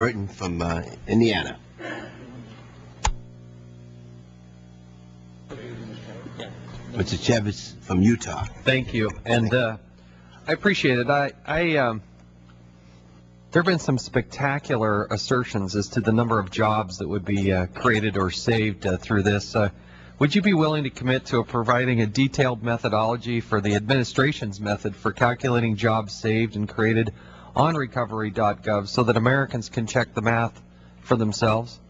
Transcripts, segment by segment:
Burton from Indiana. Mr. Chevitz from Utah. Thank you, and I appreciate it. There have been some spectacular assertions as to the number of jobs that would be created or saved through this. Would you be willing to commit to providing a detailed methodology for the administration's method for calculating jobs saved and created on recovery.gov so that Americans can check the math for themselves?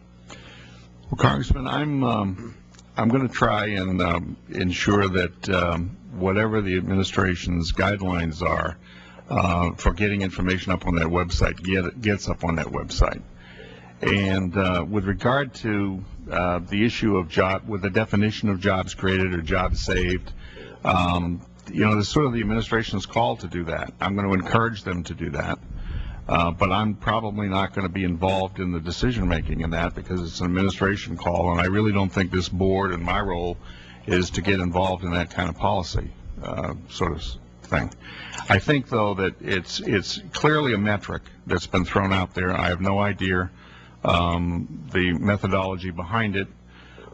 Well, Congressman, I'm going to try and ensure that whatever the administration's guidelines are for getting information up on that website gets up on that website. And with regard to the issue of with the definition of jobs created or jobs saved, it's sort of the administration's call to do that. I'm going to encourage them to do that. But I'm probably not going to be involved in the decision-making in that because it's an administration call, and I really don't think this board and my role is to get involved in that kind of policy sort of thing. I think, though, that it's clearly a metric that's been thrown out there. I have no idea the methodology behind it,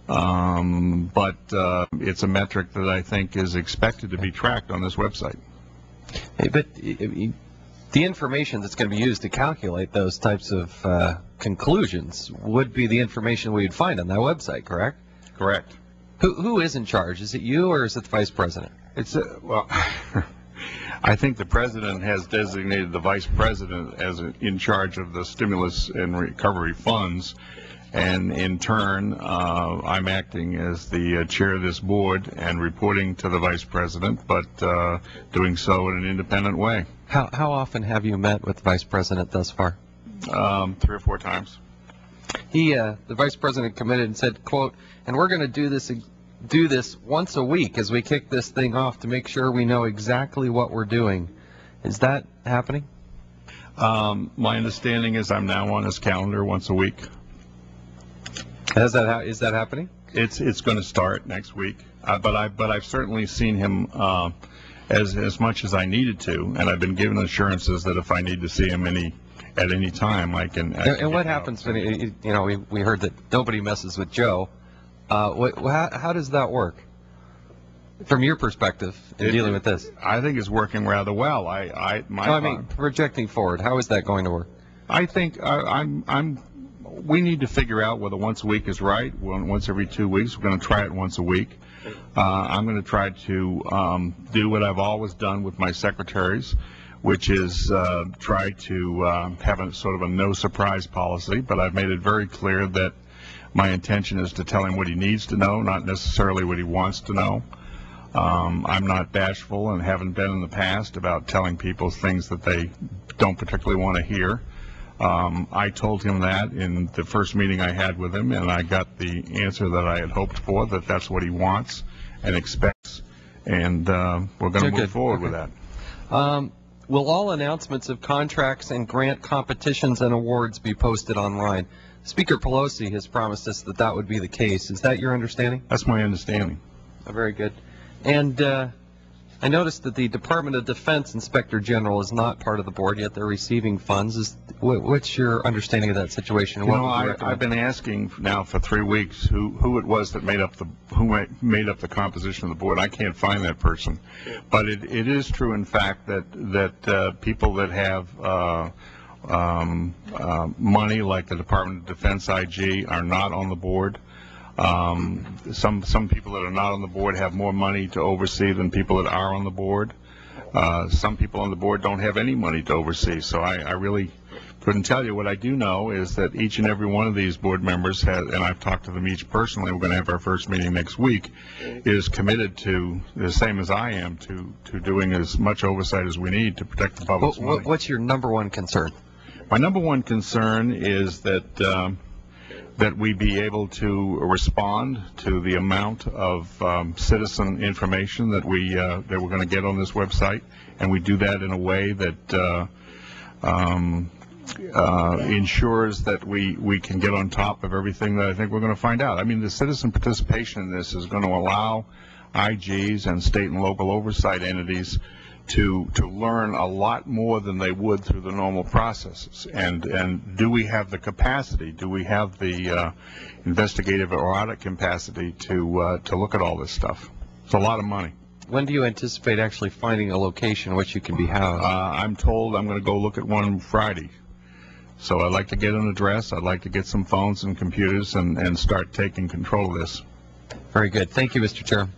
but it's a metric that I think is expected to be tracked on this website. Hey, but the information that's going to be used to calculate those types of conclusions would be the information we'd find on that website, correct? Correct. Who is in charge? Is it you or is it the vice president? Well, I think the president has designated the vice president as in charge of the stimulus and recovery funds, and in turn, I'm acting as the chair of this board and reporting to the vice president, but doing so in an independent way. How often have you met with the vice president thus far? 3 or 4 times. The vice president committed and said, quote, and we're going to do this once a week as we kick this thing off to make sure we know exactly what we're doing. Is that happening? My understanding is I'm now on his calendar once a week. Is that happening? It's going to start next week, but I've certainly seen him as much as I needed to, and I've been given assurances that if I need to see him at any time, I can. And what happens when we heard that nobody messes with Joe? How does that work from your perspective in dealing with this? I think it's working rather well. Projecting forward, how is that going to work? I think we need to figure out whether once a week is right. Once every 2 weeks, we're going to try it once a week. I'm going to try to do what I've always done with my secretaries, which is try to have a sort of a no surprise policy. But I've made it very clear that my intention is to tell him what he needs to know, not necessarily what he wants to know. I'm not bashful and haven't been in the past about telling people things that they don't particularly want to hear. I told him that in the first meeting I had with him, and I got the answer that I had hoped for, that that's what he wants and expects, and we're going to move forward with that. Will all announcements of contracts and grant competitions and awards be posted online? Speaker Pelosi has promised us that that would be the case. Is that your understanding? That's my understanding. Very good. And I noticed that the Department of Defense Inspector General is not part of the board, yet they're receiving funds. What's your understanding of that situation? I've been asking now for 3 weeks who it was that made up the composition of the board. I can't find that person, but it is true, in fact, that people that have money, like the Department of Defense IG, are not on the board. Some people that are not on the board have more money to oversee than people that are on the board. Some people on the board don't have any money to oversee, so I really couldn't tell you. What I do know is that each and every one of these board members has, and I've talked to them each personally, we're going to have our first meeting next week, is committed to, the same as I am, to doing as much oversight as we need to protect the public's money. What's your number one concern? My number one concern is that we be able to respond to the amount of citizen information that we're going to get on this website, and we do that in a way that ensures that we can get on top of everything that I think we're going to find out. I mean, the citizen participation in this is going to allow IGs and state and local oversight entities to learn a lot more than they would through the normal processes. And do we have the capacity? Do we have the investigative or audit capacity to look at all this stuff? It's a lot of money. When do you anticipate actually finding a location in which you can be housed? I'm told I'm going to go look at one Friday. So I'd like to get an address. I'd like to get some phones and computers and start taking control of this. Very good. Thank you, Mr. Chair.